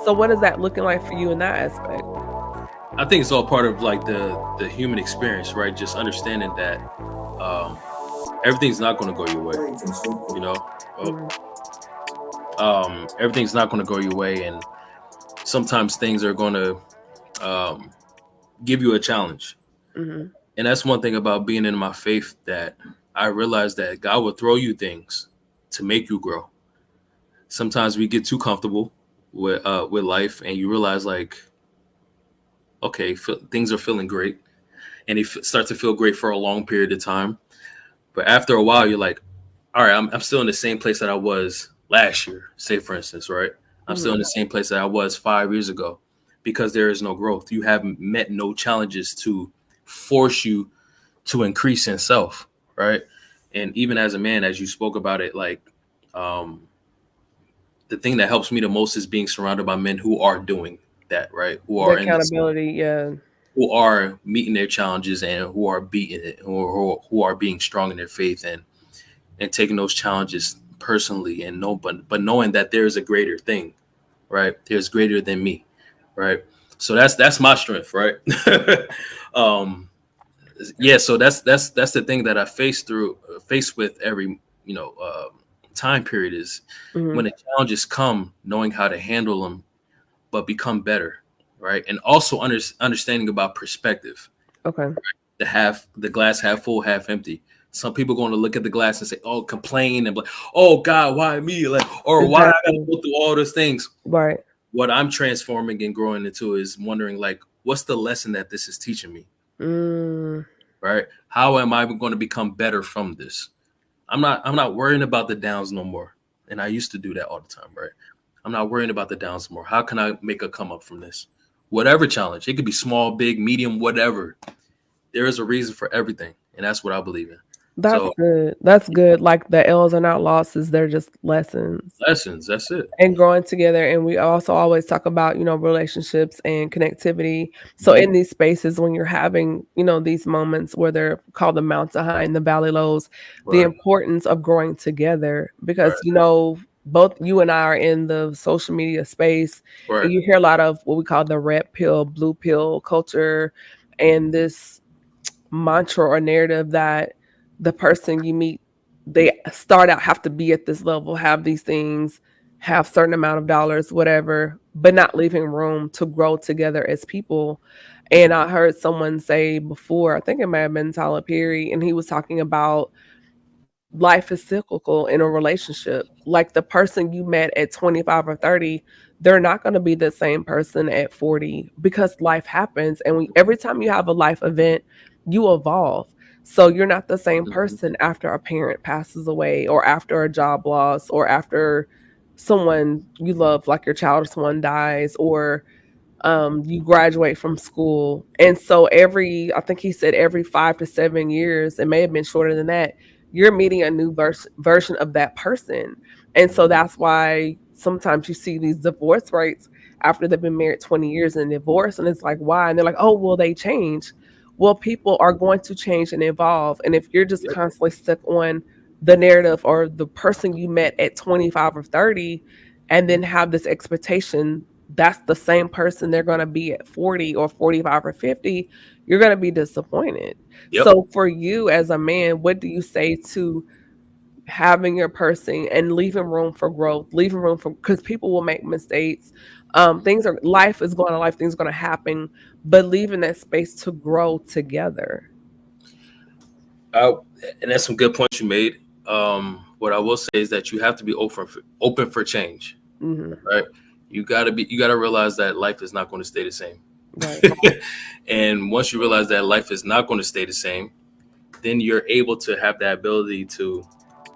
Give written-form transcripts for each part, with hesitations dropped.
So what is that looking like for you in that aspect? I think it's all part of like the human experience, right? Just understanding that um, everything's not going to go your way. You know, Mm-hmm. everything's not going to go your way, and sometimes things are going to um, give you a challenge. Mm-hmm. And that's one thing about being in my faith, that I realized that God will throw you things to make you grow. Sometimes we get too comfortable with life, and you realize like, okay, things are feeling great, and they start to feel great for a long period of time. But after a while, you're like, all right, I'm still in the same place that I was last year. Say, for instance, right? I'm still in the same place that I was 5 years ago, because there is no growth. You haven't met no challenges to force you to increase in self, right? And even as a man, as you spoke about it, like um, the thing that helps me the most is being surrounded by men who are doing that, right? Who The are in this, accountability, yeah. who are meeting their challenges, and who are beating it, who are being strong in their faith, and taking those challenges personally, and but knowing that there's a greater thing, right? There's greater than me, right? So that's my strength, right? um, yeah. So that's the thing that I face with every time period, is Mm-hmm. when the challenges come, knowing how to handle them, but become better, right? And also understanding about perspective, Okay. the glass half full, half empty. Some people going to look at the glass and say, "Oh, complain," and be like, "Oh God, why me?" Like, or why I got to Exactly. go through all those things. Right. What I'm transforming and growing into is wondering, like, what's the lesson that this is teaching me, Mm. right? How am I going to become better from this? I'm not worrying about the downs no more. And I used to do that all the time, right? I'm not worrying about the downs more. How can I make a come up from this? Whatever challenge, it could be small, big, medium, whatever. There is a reason for everything, and that's what I believe in. That's So good. That's good. Like the L's are not losses, they're just lessons. lessons, that's it. And growing together. And we also always talk about, relationships and connectivity. So Mhm. in these spaces, when you're having, these moments where they're called the mountain high and the valley lows, the Right, importance of growing together, because, right, both you and I are in the social media space, right. and you hear a lot of what we call the red pill, blue pill culture, and this mantra or narrative that the person you meet, they start out have to be at this level, have these things, have certain amount of dollars, whatever, but not leaving room to grow together as people. And I heard someone say before, I think it may have been Tyler Perry, and he was talking about life is cyclical in a relationship. Like the person you met at 25 or 30, they're not going to be the same person at 40, because life happens. And every time you have a life event, you evolve. So you're not the same Mhm. person after a parent passes away, or after a job loss, or after someone you love, like your child or someone dies, or you graduate from school. And so I think he said every 5 to 7 years, it may have been shorter than that, you're meeting a new version of that person. And so that's why sometimes you see these divorce rates after they've been married 20 years and divorce. And it's like, why? And they're like, oh, well, they change. Well, people are going to change and evolve. And if you're just Yep, constantly stuck on the narrative or the person you met at 25 or 30, and then have this expectation that's the same person they're going to be at 40 or 45 or 50, you're going to be disappointed. yep. So for you as a man, what do you say to having your person and leaving room for growth, leaving room for, because people will make mistakes. Life is going to life, things are going to happen, but leaving that space to grow together. I, and that's some good points you made. What I will say is that you have to be open for change, Hmm. right? You gotta realize that life is not going to stay the same. Right. And once you realize that life is not going to stay the same, then you're able to have that ability to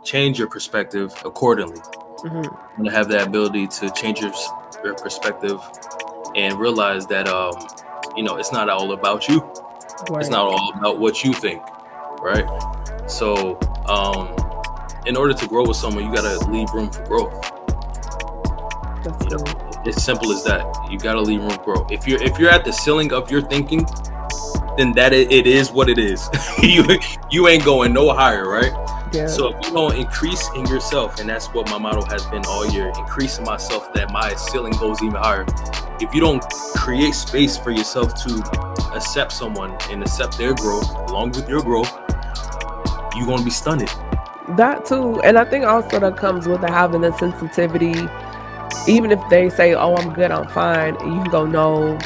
change your perspective accordingly. Hmm. And to have that ability to change your perspective, and realize that it's not all about you. It's Right. not all about what you think, right? So in order to grow with someone, you gotta leave room for growth. That's You know, good. it's simple as that. You gotta leave room for growth. If you're at the ceiling of your thinking, then it is what it is. you you ain't going no higher, right? Yeah. So if you don't increase in yourself, and that's what my motto has been all year, increasing myself that my ceiling goes even higher. If you don't create space for yourself to accept someone and accept their growth along with your growth, you're gonna be stunned. That too. And I think also that comes with having the sensitivity. Even if they say, "Oh, I'm good, I'm fine," and you can go, "No,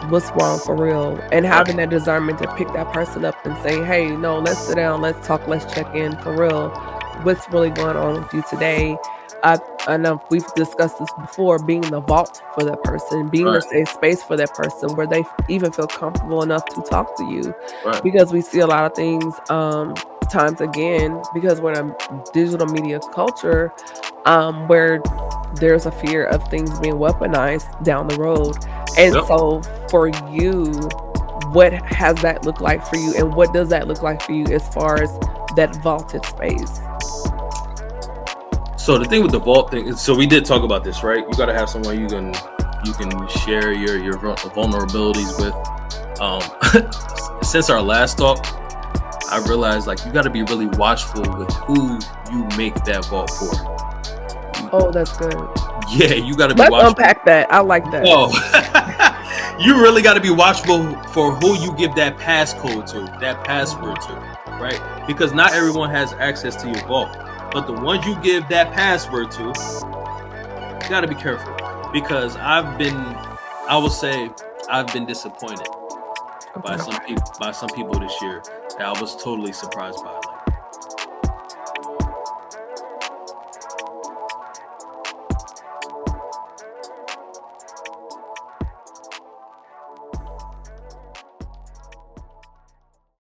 what's wrong for real?" And Right, having that discernment to pick that person up and say, "Hey, no, let's sit down, let's talk, let's check in for real. What's really going on with you today?" I know we've discussed this before, being the vault for that person, being the right, safe space for that person where they even feel comfortable enough to talk to you. right, Because we see a lot of things, times again, because we're in a digital media culture, where there's a fear of things being weaponized down the road. And yep. so for you, what has that looked like for you? And what does that look like for you as far as that vaulted space? So the thing with the vault thing is, so we did talk about this, right? You got to have someone you can share your vulnerabilities with. Um, since our last talk, I realized like you got to be really watchful with who you make that vault for. Oh, that's good. Yeah, you got to be Let's watchful. unpack that. I like that. Oh, you really got to be watchful for who you give that passcode to, that password to, right? Because not everyone has access to your vault, but the ones you give that password to, you got to be careful. Because I will say, I've been disappointed Okay. by some people this year that I was totally surprised by.